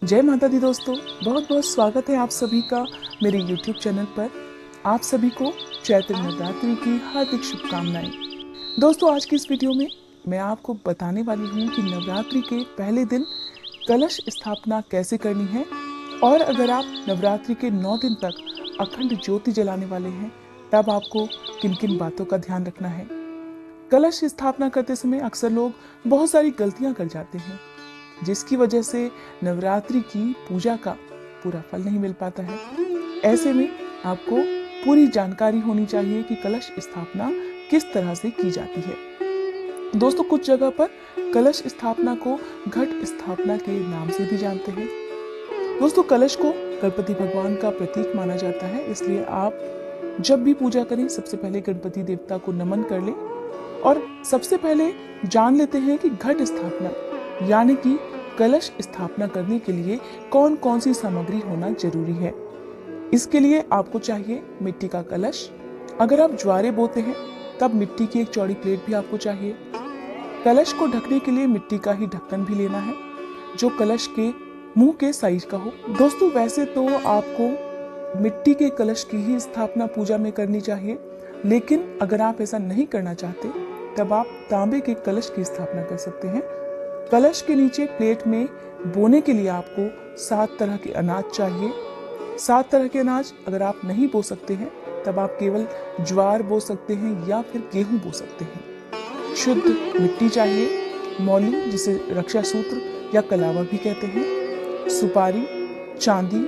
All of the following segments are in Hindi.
जय माता दी दोस्तों, बहुत बहुत स्वागत है आप सभी का मेरे YouTube चैनल पर। आप सभी को चैत्र नवरात्रि की हार्दिक शुभकामनाएं। दोस्तों, आज की इस वीडियो में मैं आपको बताने वाली हूं कि नवरात्रि के पहले दिन कलश स्थापना कैसे करनी है, और अगर आप नवरात्रि के 9 दिन तक अखंड ज्योति जलाने वाले हैं तब आपको किन किन बातों का ध्यान रखना है। कलश स्थापना करते समय अक्सर लोग बहुत सारी गलतियां कर जाते हैं, जिसकी वजह से नवरात्रि की पूजा का पूरा फल नहीं मिल पाता है। ऐसे में आपको पूरी जानकारी होनी चाहिए कि कलश स्थापना किस तरह से की जाती है। दोस्तों, कुछ जगह पर कलश स्थापना को घट स्थापना के नाम से भी जानते हैं। दोस्तों, कलश को गणपति भगवान का प्रतीक माना जाता है, इसलिए आप जब भी पूजा करें सबसे पहले गणपति देवता को नमन कर लें और सबसे पहले जान लेते हैं कि घट स्थापना यानी कि कलश स्थापना करने के लिए कौन कौन सी सामग्री होना जरूरी है। इसके लिए आपको चाहिए मिट्टी का कलश। अगर आप ज्वारे बोते हैं तब मिट्टी की एक चौड़ी प्लेट भी आपको चाहिए। कलश को ढकने के लिए मिट्टी का ही ढक्कन भी लेना है जो कलश के मुंह के साइज का हो। दोस्तों, वैसे तो आपको मिट्टी के कलश की ही स्थापना पूजा में करनी चाहिए, लेकिन अगर आप ऐसा नहीं करना चाहते तब आप तांबे के कलश की स्थापना कर सकते हैं। कलश के नीचे प्लेट में बोने के लिए आपको 7 तरह के अनाज चाहिए। 7 तरह के अनाज अगर आप नहीं बो सकते हैं तब आप केवल ज्वार बो सकते हैं या फिर गेहूं बो सकते हैं। शुद्ध मिट्टी चाहिए, मौली जिसे रक्षा सूत्र या कलावा भी कहते हैं, सुपारी, चांदी,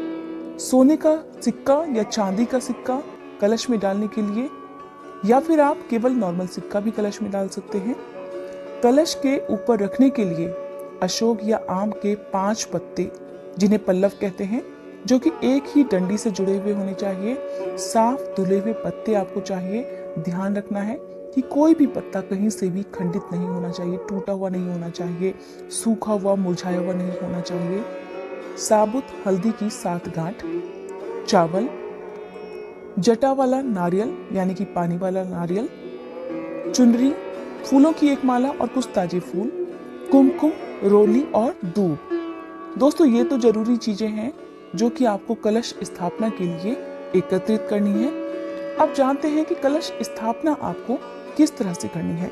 सोने का सिक्का या चांदी का सिक्का कलश में डालने के लिए, या फिर आप केवल नॉर्मल सिक्का भी कलश में डाल सकते हैं। कलश के ऊपर रखने के लिए अशोक या आम के 5 पत्ते, जिन्हें पल्लव कहते हैं, जो कि एक ही डंडी से जुड़े हुए होने चाहिए। साफ धुले हुए पत्ते आपको चाहिए। ध्यान रखना है कि कोई भी पत्ता कहीं से भी खंडित नहीं होना चाहिए, टूटा हुआ नहीं होना चाहिए, सूखा हुआ मुरझाया हुआ नहीं होना चाहिए। साबुत हल्दी की 7 गांठ, चावल, जटा वाला नारियल यानी कि पानी वाला नारियल, चुनरी, फूलों की एक माला और कुछ ताजे फूल, कुमकुम, रोली और दूब। दोस्तों, ये तो जरूरी चीजें हैं जो कि आपको कलश स्थापना के लिए एकत्रित करनी है। अब जानते हैं कि कलश स्थापना आपको किस तरह से करनी है।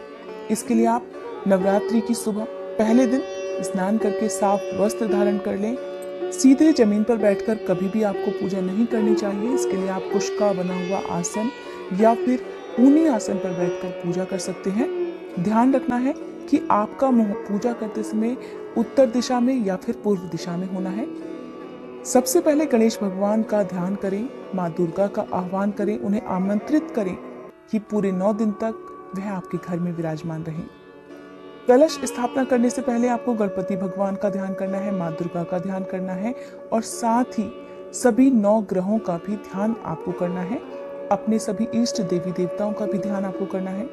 इसके लिए आप नवरात्रि की सुबह पहले दिन स्नान करके साफ वस्त्र धारण कर लें। सीधे जमीन पर बैठकर कभी भी आपको पूजा नहीं करनी चाहिए। इसके लिए आप कुश का बना हुआ आसन या फिर ऊनी आसन पर बैठकर पूजा कर सकते हैं। ध्यान रखना है कि आपका मुंह पूजा करते समय उत्तर दिशा में या फिर पूर्व दिशा में होना है। सबसे पहले गणेश भगवान का ध्यान करें, माँ दुर्गा का आह्वान करें, उन्हें आमंत्रित करें कि पूरे 9 दिन तक वह आपके घर में विराजमान रहें। कलश स्थापना करने से पहले आपको गणपति भगवान का ध्यान करना है, माँ दुर्गा का ध्यान करना है और साथ ही सभी 9 ग्रहों का भी ध्यान आपको करना है। अपने सभी इष्ट देवी देवताओं का भी ध्यान आपको करना है।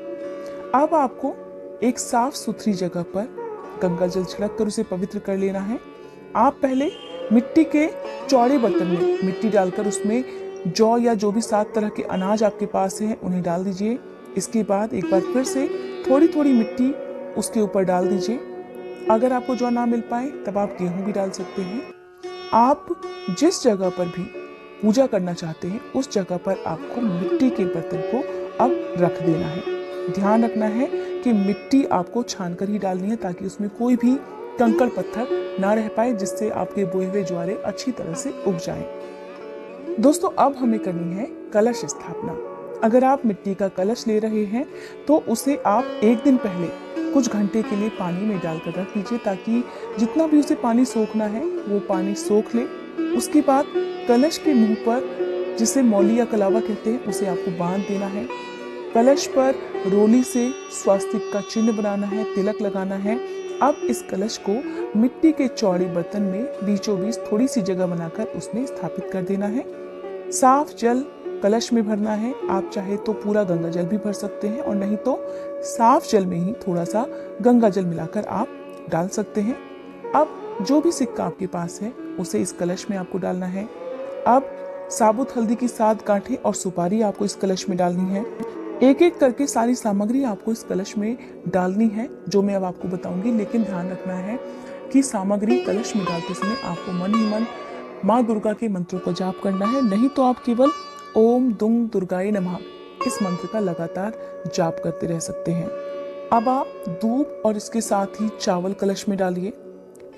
अब आपको एक साफ सुथरी जगह पर गंगा जल छिड़क कर उसे पवित्र कर लेना है। आप पहले मिट्टी के चौड़े बर्तन में मिट्टी डालकर उसमें जौ या जो भी 7 तरह के अनाज आपके पास हैं उन्हें डाल दीजिए। इसके बाद एक बार फिर से थोड़ी थोड़ी मिट्टी उसके ऊपर डाल दीजिए। अगर आपको जौ ना मिल पाए तब आप गेहूं भी डाल सकते हैं। आप जिस जगह पर भी पूजा करना चाहते हैं उस जगह पर आपको मिट्टी के बर्तन को अब रख देना है। ध्यान रखना है कि मिट्टी आपको छानकर ही डालनी है ताकि उसमें कोई भी कंकड़ पत्थर ना रह पाए, जिससे आपके बोए हुए ज्वारे अच्छी तरह से उग जाएं। दोस्तों, अब हमें करनी है कलश स्थापना। अगर आप मिट्टी का कलश ले रहे हैं तो उसे आप एक दिन पहले कुछ घंटे के लिए पानी में डालकर रख दीजिए ताकि जितना भी उसे पानी सोखना है वो पानी सोख ले। उसके बाद कलश के मुंह पर, जिसे मौली या कलावा कहते हैं, उसे आपको बांध देना है। कलश पर रोली से स्वास्तिक का चिन्ह बनाना है, तिलक लगाना है। अब इस कलश को मिट्टी के चौड़े बर्तन में बीचों बीच थोड़ी सी जगह बनाकर उसमें स्थापित कर देना है। साफ जल कलश में भरना है। आप चाहे तो पूरा गंगा जल भी भर सकते हैं और नहीं तो साफ जल में ही थोड़ा सा गंगा जल मिलाकर आप डाल सकते हैं। अब जो भी सिक्का आपके पास है उसे इस कलश में आपको डालना है। अब साबुत हल्दी की 7 गांठें और सुपारी आपको इस कलश में डालनी है। एक एक करके सारी सामग्री आपको इस कलश में डालनी है, जो मैं अब आपको बताऊंगी। लेकिन ध्यान रखना है की सामग्री कलश में डालते समय आपको मन ही मन माँ दुर्गा के मंत्रों का जाप करना है, नहीं तो आप केवल ओम दुंग दुर्गाय नमः इस मंत्र का लगातार जाप करते रह सकते हैं। अब आप दूध और इसके साथ ही चावल कलश में डालिए।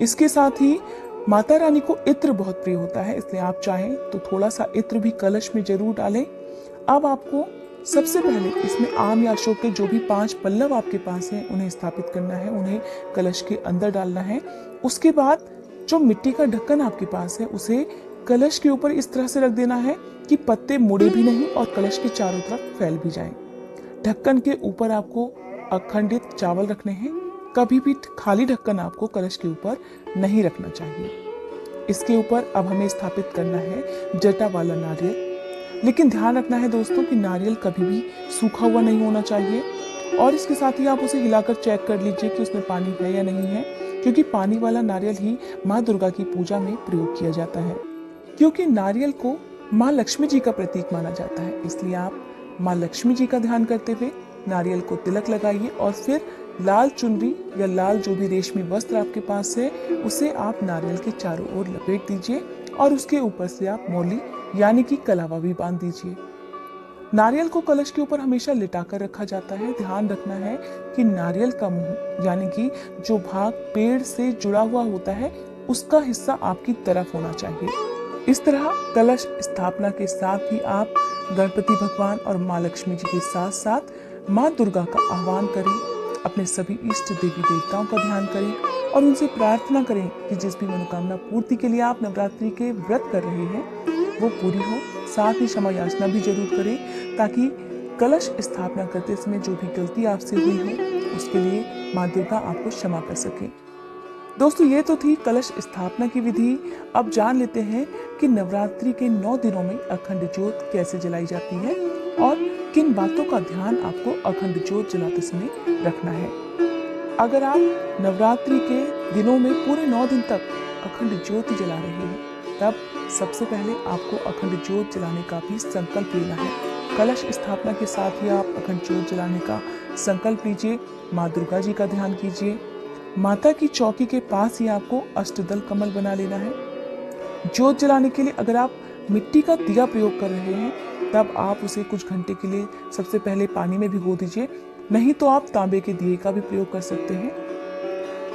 इसके साथ ही माता रानी को इत्र बहुत प्रिय होता है, इसलिए आप चाहें तो थोड़ा सा इत्र भी कलश में जरूर डालें। अब आपको सबसे पहले इसमें आम या अशोक के जो भी 5 पल्लव आपके पास हैं उन्हें स्थापित करना है, उन्हें कलश के अंदर डालना है। उसके बाद जो मिट्टी का ढक्कन आपके पास है उसे कलश के ऊपर इस तरह से रख देना है कि पत्ते मुड़े भी नहीं और कलश के चारों तरफ फैल भी जाएं। ढक्कन के ऊपर आपको अखंडित चावल रखने हैं, कभी भी खाली ढक्कन आपको कलश के ऊपर नहीं रखना चाहिए। इसके ऊपर अब हमें स्थापित करना है जटा वाला नारियल, लेकिन ध्यान रखना है दोस्तों कि नारियल कभी भी सूखा हुआ नहीं होना चाहिए। और इसके साथ ही आप उसे हिलाकर चेक कर लीजिए कि उसमें पानी है या नहीं है, क्योंकि पानी वाला नारियल ही माँ दुर्गा की पूजा में प्रयोग किया जाता है। क्योंकि नारियल को माँ लक्ष्मी जी का प्रतीक माना जाता है, इसलिए आप माँ लक्ष्मी जी का ध्यान करते हुए नारियल को तिलक लगाइए और फिर लाल चुनरी या लाल जो भी रेशमी वस्त्र आपके पास है उसे आप नारियल के चारों ओर लपेट दीजिए और उसके ऊपर से आप मौली यानी कि कलावा भी बांध दीजिए। नारियल को कलश के ऊपर हमेशा लिटाकर रखा जाता है। ध्यान रखना है कि नारियल का मुंह यानी कि जो भाग पेड़ से जुड़ा हुआ होता है उसका हिस्सा आपकी तरफ होना चाहिए। इस तरह कलश स्थापना के साथ ही आप गणपति भगवान और माँ लक्ष्मी जी के साथ साथ माँ दुर्गा का आह्वान करें, अपने सभी इष्ट देवी देवताओं का ध्यान करें और उनसे प्रार्थना करें कि जिस भी मनोकामना पूर्ति के लिए आप नवरात्रि के व्रत कर रहे हैं वो पूरी हो। साथ ही क्षमा याचना भी जरूर करें ताकि कलश स्थापना करते समय जो भी गलती आपसे हुई हो उसके लिए माँ दुर्गा आपको क्षमा कर सके। दोस्तों ये तो थी कलश स्थापना की विधि। अब जान लेते हैं कि नवरात्रि के 9 दिनों में अखंड ज्योत कैसे जलाई जाती है और किन बातों का ध्यान आपको अखंड ज्योत जलाते समय रखना है। अगर आप नवरात्रि के दिनों में पूरे 9 दिन तक अखंड ज्योत जला रहे हैं तब सबसे पहले आपको अखंड ज्योत जलाने का भी संकल्प लेना है। कलश स्थापना के साथ ही आप अखंड ज्योत जलाने का संकल्प लीजिए। माँ दुर्गा जी का ध्यान कीजिए। माता की चौकी के पास ही आपको अष्टदल कमल बना लेना है। ज्योत जलाने के लिए अगर आप मिट्टी का दिया प्रयोग कर रहे हैं तब आप उसे कुछ घंटे के लिए सबसे पहले पानी में भिगो दीजिए, नहीं तो आप तांबे के दिए का भी प्रयोग कर सकते हैं।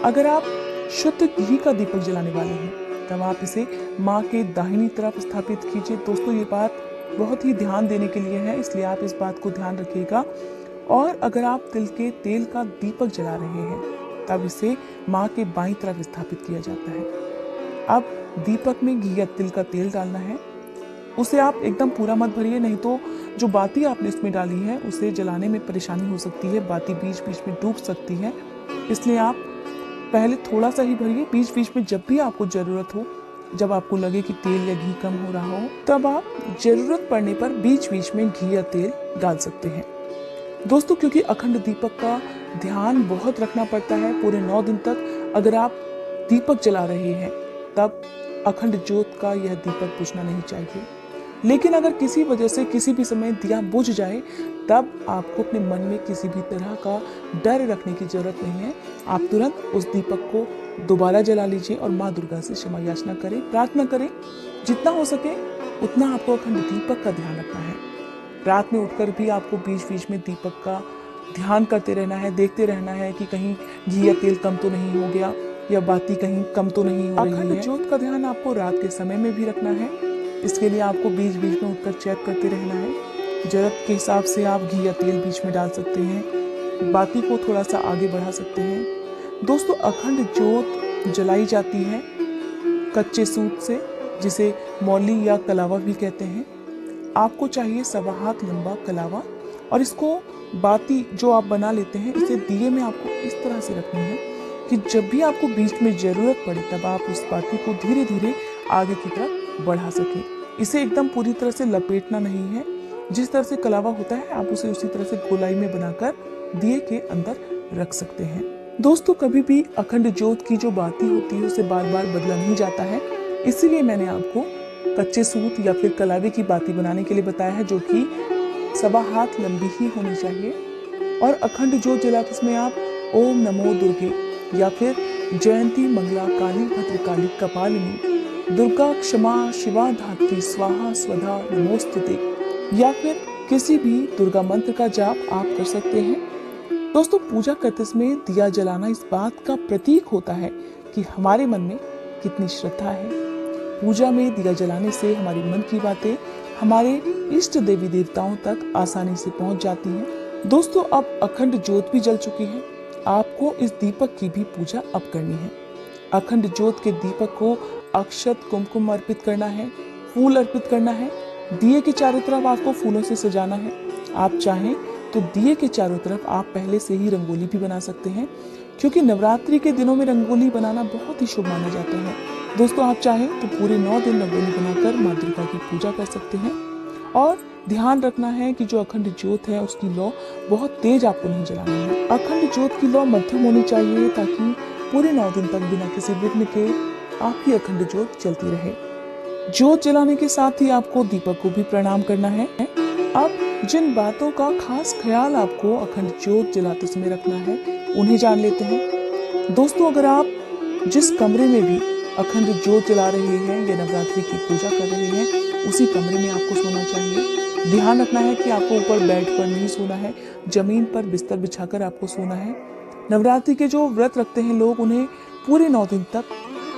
अगर आप शुद्ध घी का दीपक जलाने वाले हैं तब आप इसे माँ के दाहिनी तरफ स्थापित कीजिए। दोस्तों ये बात बहुत ही ध्यान देने के लिए है, इसलिए आप इस बात को ध्यान रखिएगा। और अगर आप तिल के तेल का दीपक जला रहे हैं तब इसे माँ के बाईं तरफ स्थापित किया जाता है। अब दीपक में घी या तिल का तेल डालना है। उसे आप एकदम पूरा मत भरिए, नहीं तो जो बाती आपने इसमें डाली है उसे जलाने में परेशानी हो सकती है, बाती बीच बीच में डूब सकती है। इसलिए आप पहले थोड़ा सा ही भरिए। बीच बीच में जब भी आपको जरूरत हो, जब आपको लगे कि तेल या घी कम हो रहा हो तब आप जरूरत पड़ने पर बीच बीच में घी या तेल डाल सकते हैं। दोस्तों क्योंकि अखंड दीपक का ध्यान बहुत रखना पड़ता है पूरे 9 दिन तक, अगर आप दीपक जला रहे हैं तब अखंड ज्योत का यह दीपक बुझना नहीं चाहिए। लेकिन अगर किसी वजह से किसी भी समय दिया बुझ जाए तब आपको अपने मन में किसी भी तरह का डर रखने की जरूरत नहीं है। आप तुरंत उस दीपक को दोबारा जला लीजिए और माँ दुर्गा से क्षमा याचना करें, प्रार्थना करें। जितना हो सके उतना आपको अखंड दीपक का ध्यान रखना है। रात में उठकर भी आपको बीच बीच में दीपक का ध्यान करते रहना है, देखते रहना है कि कहीं घी या तेल कम तो नहीं हो गया या बाती कहीं कम तो नहीं हो रही है। अखंड ज्योत का ध्यान आपको रात के समय में भी रखना है। इसके लिए आपको बीच बीच में उठकर चेक करते रहना है। जरूरत के हिसाब से आप घी या तेल बीच में डाल सकते हैं, बाती को थोड़ा सा आगे बढ़ा सकते हैं। दोस्तों अखंड ज्योत जलाई जाती है कच्चे सूत से, जिसे मौली या कलावा भी कहते हैं। आपको चाहिए 1.25 हाथ लंबा कलावा और इसको बाती जो आप बना लेते हैं इसे दिए में आपको इस तरह से रखनी है कि जब भी आपको बीच में जरूरत पड़े तब आप उस बाती को धीरे धीरे आगे की तरफ बढ़ा सकें। इसे एकदम पूरी तरह से लपेटना नहीं है। जिस तरह से कलावा होता है आप उसे उसी तरह से गोलाई में बनाकर दिए के अंदर रख सकते हैं। दोस्तों कभी भी अखंड ज्योत की जो बाती होती है उसे बार बार बदला नहीं जाता है, इसीलिए मैंने आपको कच्चे सूत या फिर कलावे की बाती बनाने के लिए बताया है, जो कि 1.25 हाथ लंबी ही होनी चाहिए। और अखंड ज्योत जलाते समय आप ओम नमो दुर्गे या फिर जयंती मंगला काली भद्रकाली कपालिनी दुर्गा क्षमा शिवा धात्री स्वाहा स्वधा नमोस्तुते, या फिर किसी भी दुर्गा मंत्र का जाप आप कर सकते हैं। दोस्तों, पूजा करते समय दिया जलाना इस बात का प्रतीक होता है कि हमारे मन में कितनी श्रद्धा है। पूजा में दिया जलाने से हमारी मन की बातें हमारे इष्ट देवी देवताओं तक आसानी से पहुंच जाती हैं। दोस्तों, अब अखंड ज्योत भी जल चुकी है। आपको इस दीपक की भी पूजा अब करनी है। अखंड ज्योत के दीपक को अक्षत कुमकुम अर्पित करना है, फूल अर्पित करना है। दिए के चारों तरफ आपको फूलों से सजाना है। आप चाहें तो दिए के चारों तरफ आप पहले से ही रंगोली भी बना सकते हैं, क्योंकि नवरात्रि के दिनों में रंगोली बनाना बहुत ही शुभ माना जाता है। दोस्तों, आप चाहें तो पूरे 9 दिन रंगोली बनाकर माँ दुर्गा की पूजा कर सकते हैं। और ध्यान रखना है कि जो अखंड ज्योत है उसकी लौ बहुत तेज आपको नहीं जलानी है। अखंड ज्योत की लौ मध्यम होनी चाहिए, ताकि पूरे 9 दिन तक बिना किसी विघ्न के आपकी अखंड ज्योत चलती रहे। ज्योत जलाने के साथ ही आपको दीपक को भी प्रणाम करना है। अब जिन बातों का खास ख्याल आपको अखंड ज्योत जलाते समय रखना है, उन्हें जान लेते हैं। दोस्तों, अगर आप जिस कमरे में भी अखंड ज्योत जला रहे हैं या नवरात्रि की पूजा कर रहे हैं, उसी कमरे में आपको सोना चाहिए। ध्यान रखना है कि आपको ऊपर बेड पर नहीं सोना है, जमीन पर बिस्तर बिछाकर आपको सोना है। नवरात्रि के जो व्रत रखते हैं लोग, उन्हें पूरे 9 दिन तक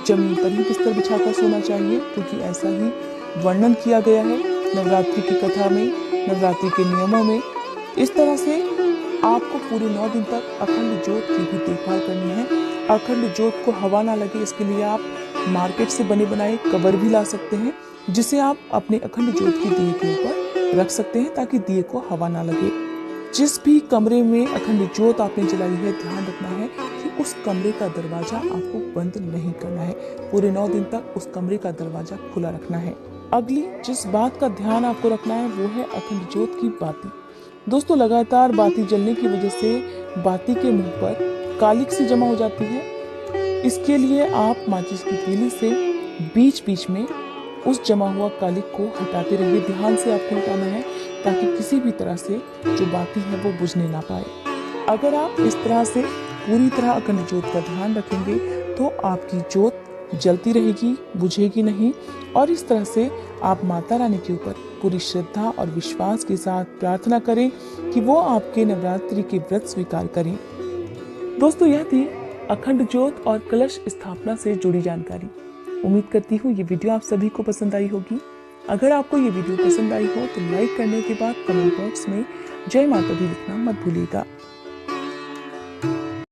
जमीन पर ही बिस्तर बिछाकर सोना चाहिए, क्योंकि ऐसा ही वर्णन किया गया है नवरात्रि की कथा में, नवरात्रि के नियमों में। इस तरह से आपको पूरे 9 दिन तक अखंड ज्योत की भी देखभाल करनी है। अखंड ज्योत को हवा ना लगे, इसके लिए आप मार्केट से बने बनाए कवर भी ला सकते हैं, जिसे आप अपने अखंड ज्योत की दिए के ऊपर रख सकते हैं, ताकि दिए को हवा ना लगे। जिस भी कमरे में अखंड ज्योत आपने जलाई है, ध्यान रखना है कि उस कमरे का दरवाजा आपको बंद नहीं करना है। पूरे 9 दिन तक उस कमरे का दरवाजा खुला रखना है। अगली जिस बात का ध्यान आपको रखना है वो है अखंड ज्योत की बाती। दोस्तों, लगातार बाती जलने की वजह से बाती के मुंह पर कालिक सी जमा हो जाती है। इसके लिए आप माचिस की तीली से बीच बीच में उस जमा हुआ कालिक को हटाते रहिए। ध्यान से आपको हटाना है, ताकि किसी भी तरह से जो बाती है वो बुझने ना पाए। अगर आप इस तरह से पूरी तरह अखंड ज्योत का ध्यान रखेंगे तो आपकी ज्योत जलती रहेगी, बुझेगी नहीं। और इस तरह से आप माता रानी के ऊपर पूरी श्रद्धा और विश्वास के साथ प्रार्थना करें कि वो आपके नवरात्रि के व्रत स्वीकार करें। दोस्तों, यह थी अखंड ज्योत और कलश स्थापना से जुड़ी जानकारी। उम्मीद करती हूँ ये वीडियो आप सभी को पसंद आई होगी। अगर आपको ये वीडियो पसंद आई हो तो लाइक करने के बाद कमेंट बॉक्स में जय माता दी लिखना मत भूलिएगा।